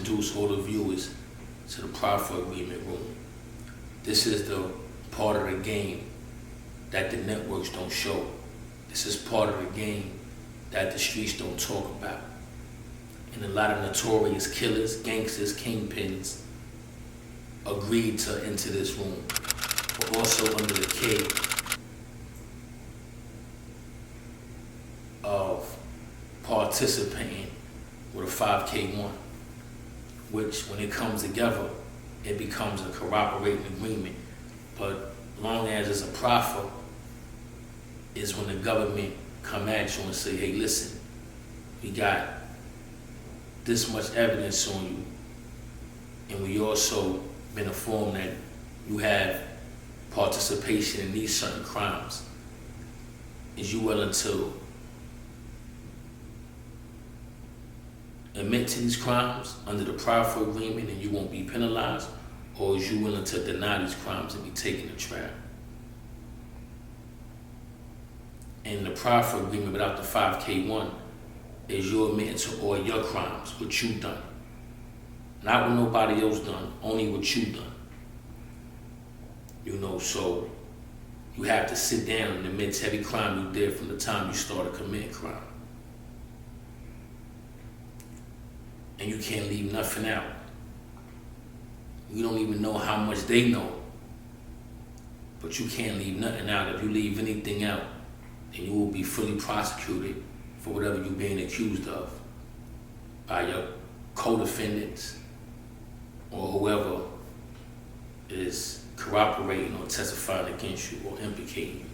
introduce all the viewers to the Proffer Agreement Room. This is the part of the game that the networks don't show. This is part of the game that the streets don't talk about. And a lot of notorious killers, gangsters, kingpins agreed to enter this room, but also under the cape of participating with a 5K1, which when it comes together, it becomes a cooperating agreement. But long as it's a proffer, is when the government come at you and say, hey, listen, we got this much evidence on you, and we also been informed that you have participation in these certain crimes. Is you willing to admit to these crimes under the Proffer Agreement and you won't be penalized, or is you willing to deny these crimes and be taken to trial? And the Proffer Agreement without the 5K1 is you admitting to all your crimes, what you done. Not what nobody else done, only what you done. You know, so you have to sit down and admit to every crime you did from the time you started committing crime. And you can't leave nothing out. You don't even know how much they know, but you can't leave nothing out. If you leave anything out, then you will be fully prosecuted for whatever you're being accused of by your co-defendants or whoever is corroborating or testifying against you or implicating you.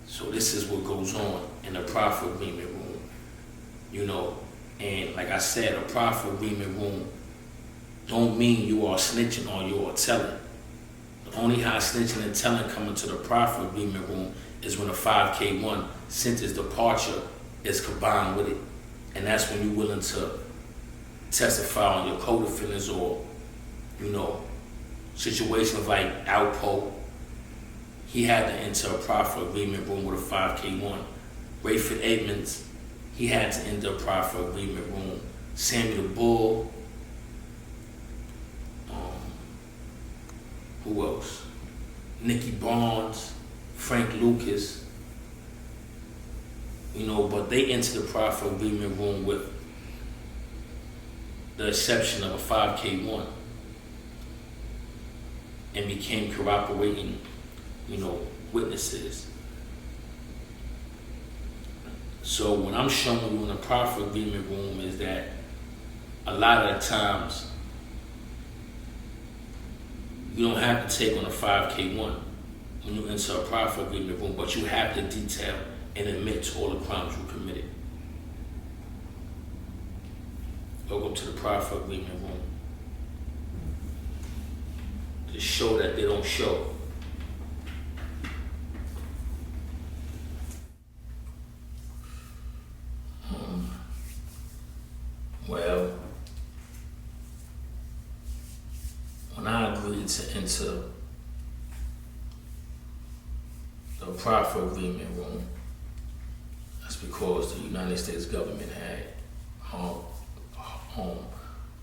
So this is what goes on in the Proffer Agreement Room, you know. And like I said, a Proffer Agreement Room don't mean you are snitching or you are telling. The only how snitching and telling come into the Proffer Agreement Room is when a 5K1 sentence departure is combined with it. And that's when you're willing to testify on your co-defendants or, you know, situations like Alpo. He had to enter a Proffer Agreement Room with a 5K1. Rayford Edmonds, he had to enter a Proffer Agreement Room. Sammy the Bull. Who else? Nicky Barnes, Frank Lucas. You know, but they entered the Proffer Agreement Room with the exception of a 5K1 and became corroborating, you know, witnesses. So what I'm showing you in the Proffer Agreement Room is that a lot of the times you don't have to take on a 5K1 when you enter a Proffer Agreement Room, but you have to detail and admit to all the crimes you committed. Welcome to the Proffer Agreement Room. The show that they don't show. Well, when I agreed to enter the Proffer Agreement Room, that's because the United States government had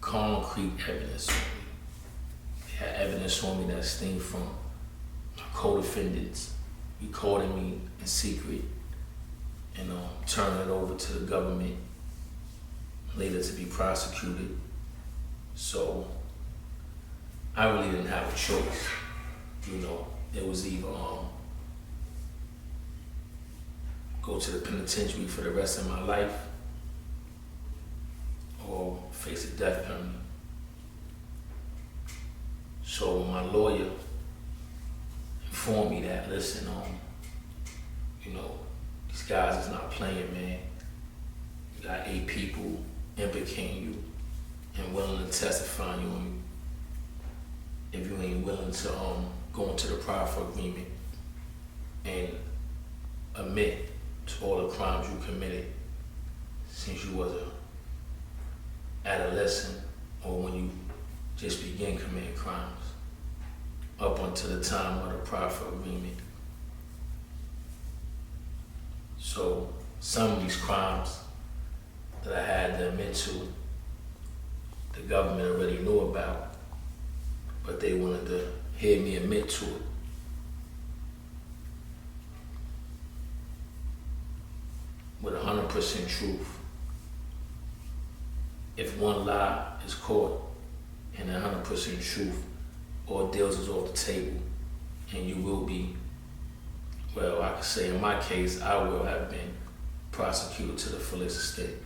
concrete evidence on me. They had evidence on me that stemmed from my co-defendants recording me in secret and turning it over to the government later to be prosecuted. So I really didn't have a choice. You know, it was either go to the penitentiary for the rest of my life or face a death penalty. So when my lawyer informed me that, listen, you know, these guys is not playing, man. You got 8 people implicating you and willing to testify on you if you ain't willing to go into the Proffer Agreement and admit to all the crimes you committed since you was a adolescent or when you just began committing crimes up until the time of the Proffer Agreement. So some of these crimes that I had to admit to the government already knew about, but they wanted to hear me admit to it. With 100% truth. If one lie is caught and 100% truth, all deals is off the table, and you will be, well, I could say in my case, I will have been prosecuted to the fullest extent.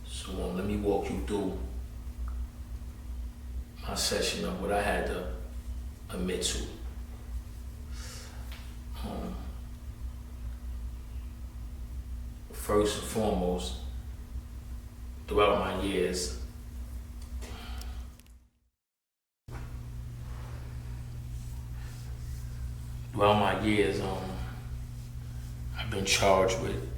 So let me walk you through my session of what I had to admit to. First and foremost, throughout my years, I've been charged with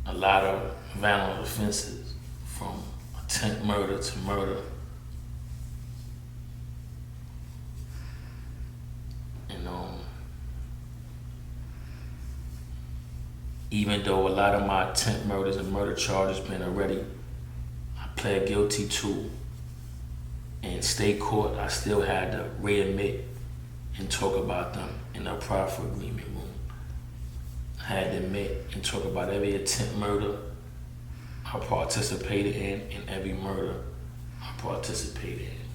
a lot of violent offenses, from attempt murder to murder. And even though a lot of my attempt murders and murder charges been already, I pled guilty to. In state court, I still had to readmit and talk about them in the proffer agreement room. I had to admit and talk about every attempt murder I participated in and every murder I participated in.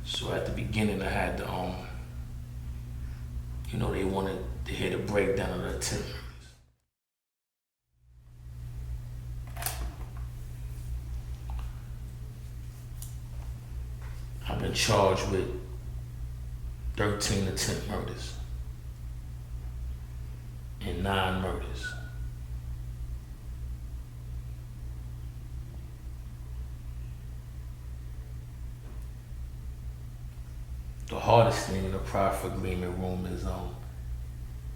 So at the beginning, I had to, they wanted to hear the breakdown of the attempt murders. I've been charged with 13 attempt murders and 9 murders. The hardest thing in the proffer agreement room is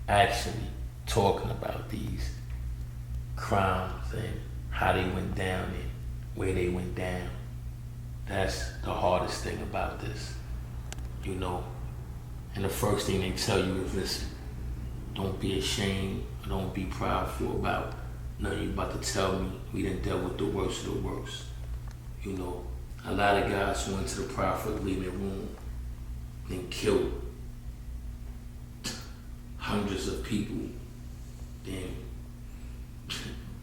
actually talking about these crimes and how they went down and where they went down. That's the hardest thing about this, And the first thing they tell you is, listen, don't be ashamed, don't be proudful about nothing you about to tell me. We done dealt with the worst of the worst. A lot of guys who went to the proffer agreement room and killed hundreds of people, then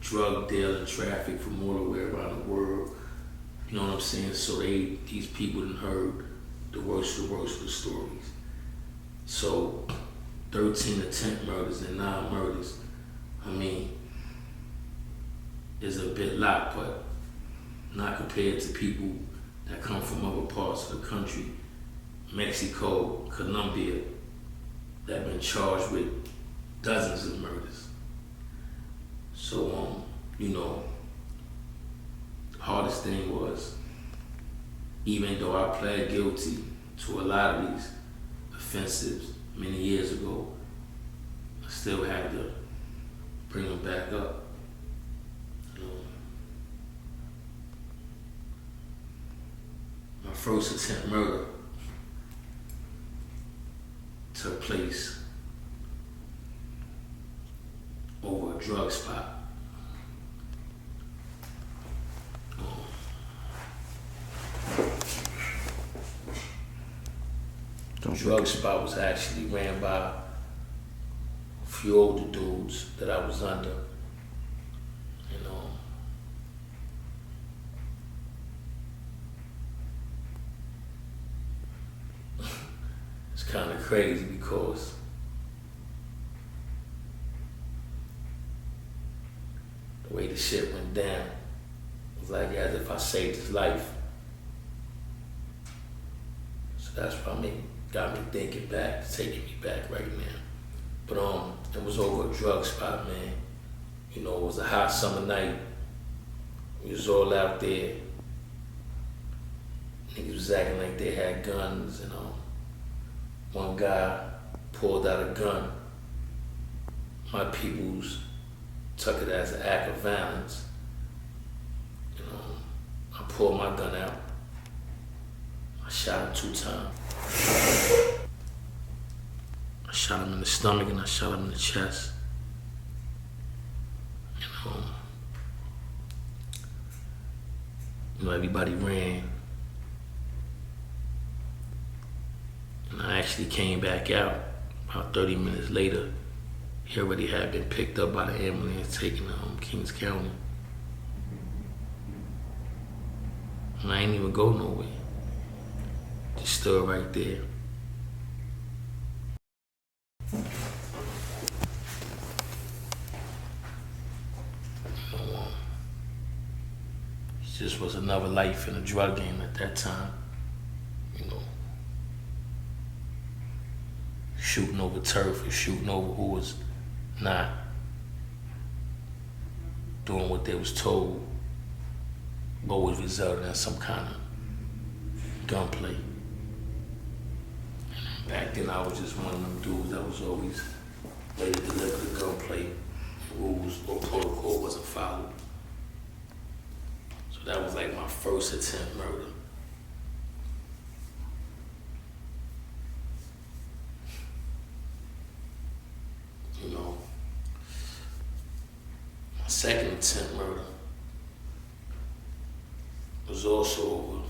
drug deal and traffic from all the way around the world. You know what I'm saying? So these people done heard the worst of the stories. So 13 attempt murders and 9 murders, is a bit lot, but not compared to people that come from other parts of the country, Mexico, Colombia, that have been charged with dozens of murders. So, the hardest thing was, even though I pled guilty to a lot of these offenses many years ago, I still had to bring them back up. My first attempt murder took place over a drug spot. The drug spot was actually ran by a few older dudes that I was under. It's kind of crazy because the way the shit went down, it was like as if I saved his life. So that's what got me thinking back, taking me back right now. But it was over a drug spot, man. It was a hot summer night. We was all out there. Niggas was acting like they had guns, and one guy pulled out a gun. My peoples took it as an act of violence. I pulled my gun out. I shot him 2 times. I shot him in the stomach and I shot him in the chest. Um, everybody ran. And I actually came back out about 30 minutes later. He already had been picked up by the ambulance, taken to Kings County. And I ain't even go nowhere. Just stood right there. It just was another life in a drug game at that time. Shooting over turf or shooting over who was not doing what they was told always resulted in some kind of gunplay. Back then I was just one of them dudes that was always ready to deliver the gunplay. Rules or protocol wasn't followed. So that was like my first attempt murder. My second attempt murder was also over,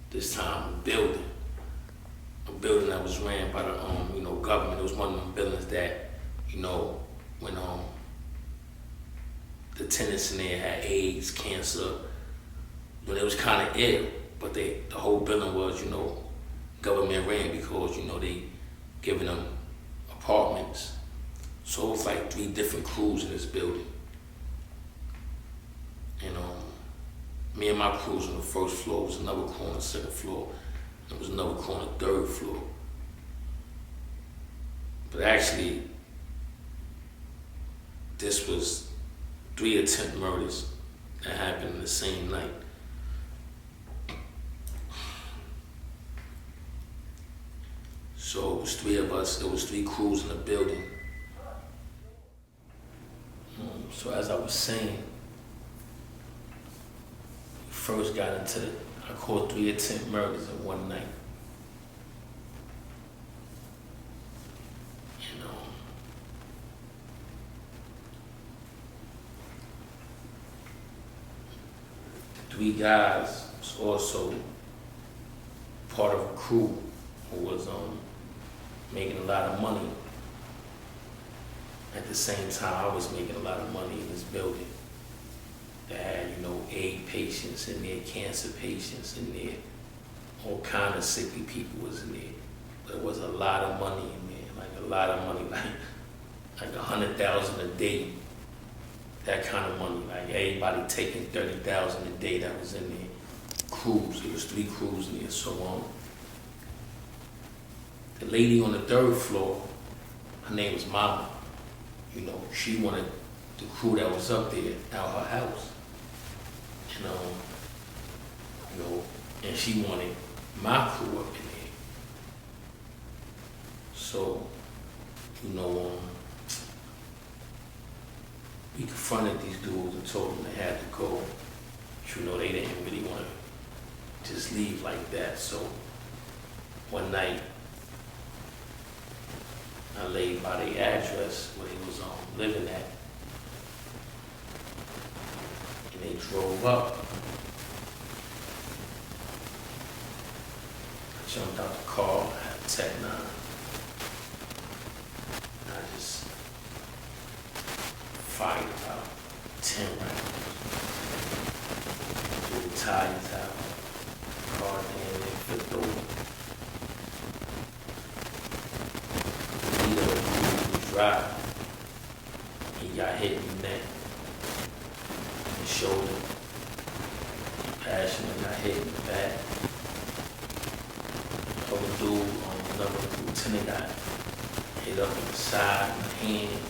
this time, a building that was ran by the government. It was one of them buildings that, when the tenants in there had AIDS, cancer, it was kind of ill, but the whole building was, government ran because, they giving them apartments. So it was like 3 different crews in this building. Me and my crews on the first floor, was another crew on the second floor, there was another crew on the third floor. But actually, this was 3 attempt murders that happened in the same night. So it was 3 of us, there was 3 crews in the building. So as I was saying, we first got into I caught 3 attempt murders in one night. The 3 guys was also part of a crew who was making a lot of money. At the same time, I was making a lot of money in this building. They had, AIDS patients in there, cancer patients in there, all kind of sickly people was in there. There was a lot of money in there, like a lot of money, like $100,000 a day. That kind of money, like everybody taking $30,000 a day that was in there. Crews, it was 3 crews in there, so the lady on the 3rd floor, her name was Mama. She wanted the crew that was up there out her house. And she wanted my crew up in there. So, we confronted these dudes and told them they had to go. But, they didn't really want to just leave like that. So, one night, I laid by the address where they was living at. And they drove up. I jumped out the car, I had a Tech 9. And I just fired about 10 rounds. Blew the tires out. The car damn near flipped over. Drive. He got hit in the neck, in the shoulder. Passionate got hit in the back. Another dude, another lieutenant got hit up in the side, in the hand.